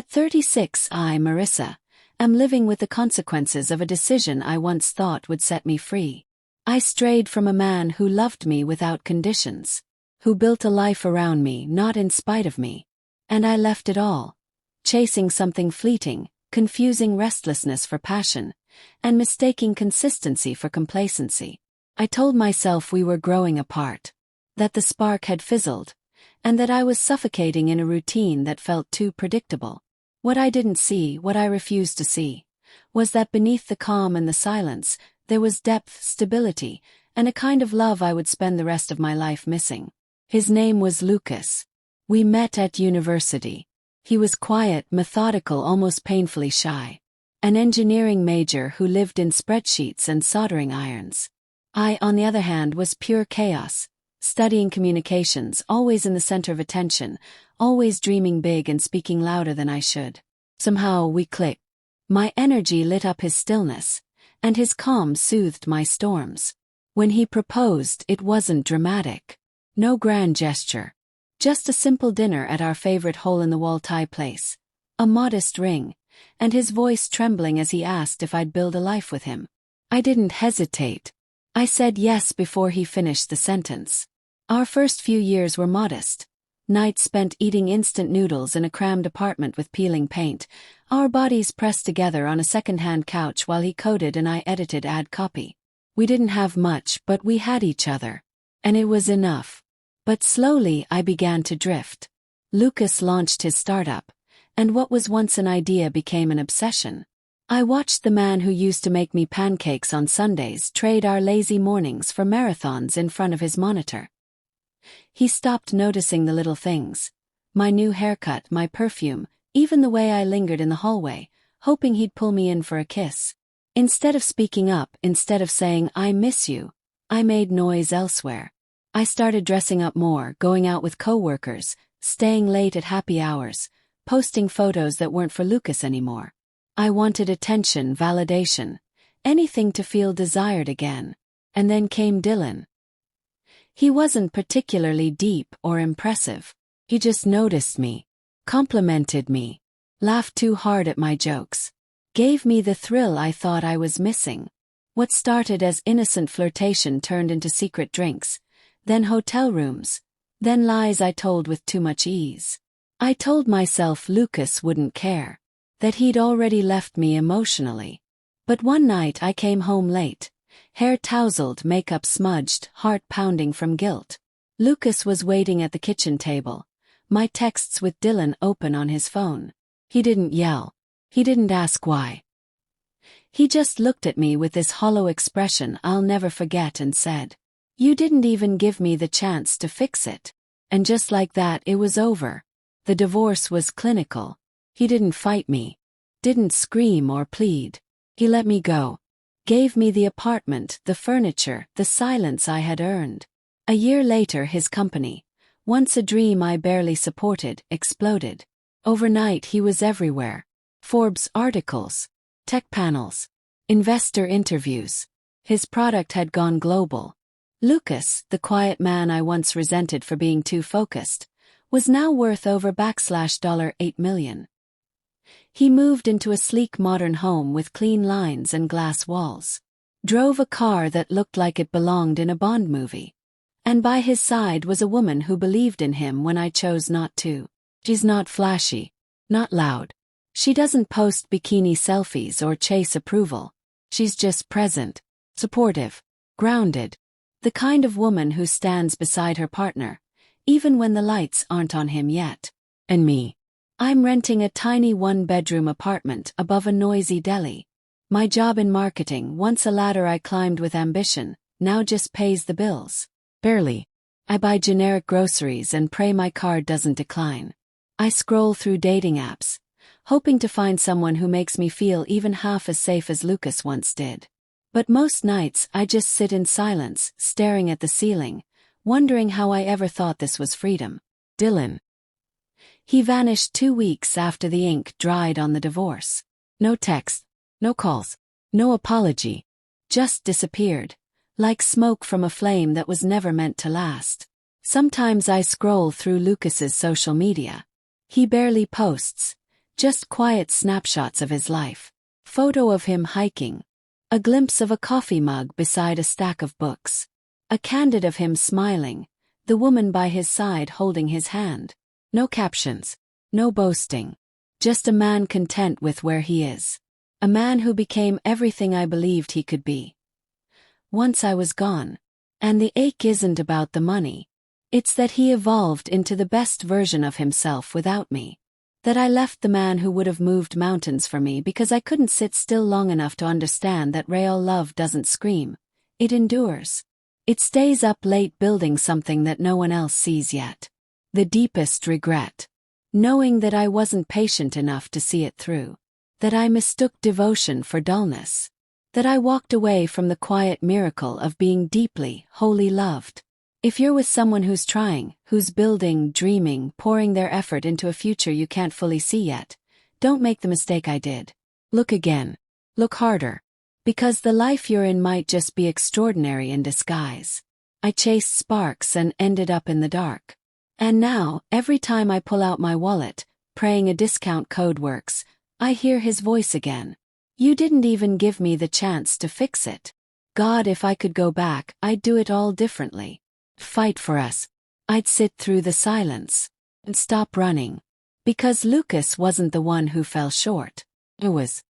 At 36, I, Marissa, am living with the consequences of a decision I once thought would set me free. I strayed from a man who loved me without conditions, who built a life around me not in spite of me. And I left it all, chasing something fleeting, confusing restlessness for passion, and mistaking consistency for complacency. I told myself we were growing apart, that the spark had fizzled, and that I was suffocating in a routine that felt too predictable. What I didn't see, what I refused to see, was that beneath the calm and the silence, there was depth, stability, and a kind of love I would spend the rest of my life missing. His name was Lucas. We met at university. He was quiet, methodical, almost painfully shy. An engineering major who lived in spreadsheets and soldering irons. I, on the other hand, was pure chaos, studying communications, always in the center of attention, always dreaming big and speaking louder than I should. Somehow we clicked. My energy lit up his stillness, and his calm soothed my storms. When he proposed, it wasn't dramatic. No grand gesture. Just a simple dinner at our favorite hole-in-the-wall Thai place. A modest ring, and his voice trembling as he asked if I'd build a life with him. I didn't hesitate. I said yes before he finished the sentence. Our first few years were modest. Nights spent eating instant noodles in a crammed apartment with peeling paint, our bodies pressed together on a second-hand couch while he coded and I edited ad copy. We didn't have much, but we had each other. And it was enough. But slowly I began to drift. Lucas launched his startup, and what was once an idea became an obsession. I watched the man who used to make me pancakes on Sundays trade our lazy mornings for marathons in front of his monitor. He stopped noticing the little things. My new haircut, my perfume, even the way I lingered in the hallway, hoping he'd pull me in for a kiss. Instead of speaking up, instead of saying, "I miss you," I made noise elsewhere. I started dressing up more, going out with coworkers, staying late at happy hours, posting photos that weren't for Lucas anymore. I wanted attention, validation, anything to feel desired again. And then came Dylan. He wasn't particularly deep or impressive. He just noticed me, complimented me, laughed too hard at my jokes, gave me the thrill I thought I was missing. What started as innocent flirtation turned into secret drinks, then hotel rooms, then lies I told with too much ease. I told myself Lucas wouldn't care, that he'd already left me emotionally. But one night I came home late, hair tousled, makeup smudged, heart pounding from guilt. Lucas was waiting at the kitchen table, my texts with Dylan open on his phone. He didn't yell. He didn't ask why. He just looked at me with this hollow expression I'll never forget and said, "You didn't even give me the chance to fix it." And just like that it was over. The divorce was clinical. He didn't fight me. Didn't scream or plead. He let me go. Gave me the apartment, the furniture, the silence I had earned. A year later his company, once a dream I barely supported, exploded. Overnight he was everywhere. Forbes articles, tech panels, investor interviews. His product had gone global. Lucas, the quiet man I once resented for being too focused, was now worth over $8 million. He moved into a sleek modern home with clean lines and glass walls. Drove a car that looked like it belonged in a Bond movie. And by his side was a woman who believed in him when I chose not to. She's not flashy, not loud. She doesn't post bikini selfies or chase approval. She's just present, supportive, grounded. The kind of woman who stands beside her partner, even when the lights aren't on him yet. And me. I'm renting a tiny one-bedroom apartment above a noisy deli. My job in marketing, once a ladder I climbed with ambition, now just pays the bills. Barely. I buy generic groceries and pray my card doesn't decline. I scroll through dating apps, hoping to find someone who makes me feel even half as safe as Lucas once did. But most nights I just sit in silence, staring at the ceiling, wondering how I ever thought this was freedom. Dylan. He vanished 2 weeks after the ink dried on the divorce. No text, no calls, no apology. Just disappeared, like smoke from a flame that was never meant to last. Sometimes I scroll through Lucas's social media. He barely posts, Just quiet snapshots of his life. Photo of him hiking. A glimpse of a coffee mug beside a stack of books. A candid of him smiling, the woman by his side holding his hand. No captions. No boasting. Just a man content with where he is. A man who became everything I believed he could be. Once I was gone. And the ache isn't about the money. It's that he evolved into the best version of himself without me. That I left the man who would have moved mountains for me because I couldn't sit still long enough to understand that real love doesn't scream. It endures. It stays up late building something that no one else sees yet. The deepest regret. Knowing that I wasn't patient enough to see it through. That I mistook devotion for dullness. That I walked away from the quiet miracle of being deeply, wholly loved. If you're with someone who's trying, who's building, dreaming, pouring their effort into a future you can't fully see yet, don't make the mistake I did. Look again. Look harder. Because the life you're in might just be extraordinary in disguise. I chased sparks and ended up in the dark. And now, every time I pull out my wallet, praying a discount code works, I hear his voice again. You didn't even give me the chance to fix it. God, if I could go back, I'd do it all differently. Fight for us. I'd sit through the silence. And stop running. Because Lucas wasn't the one who fell short. It was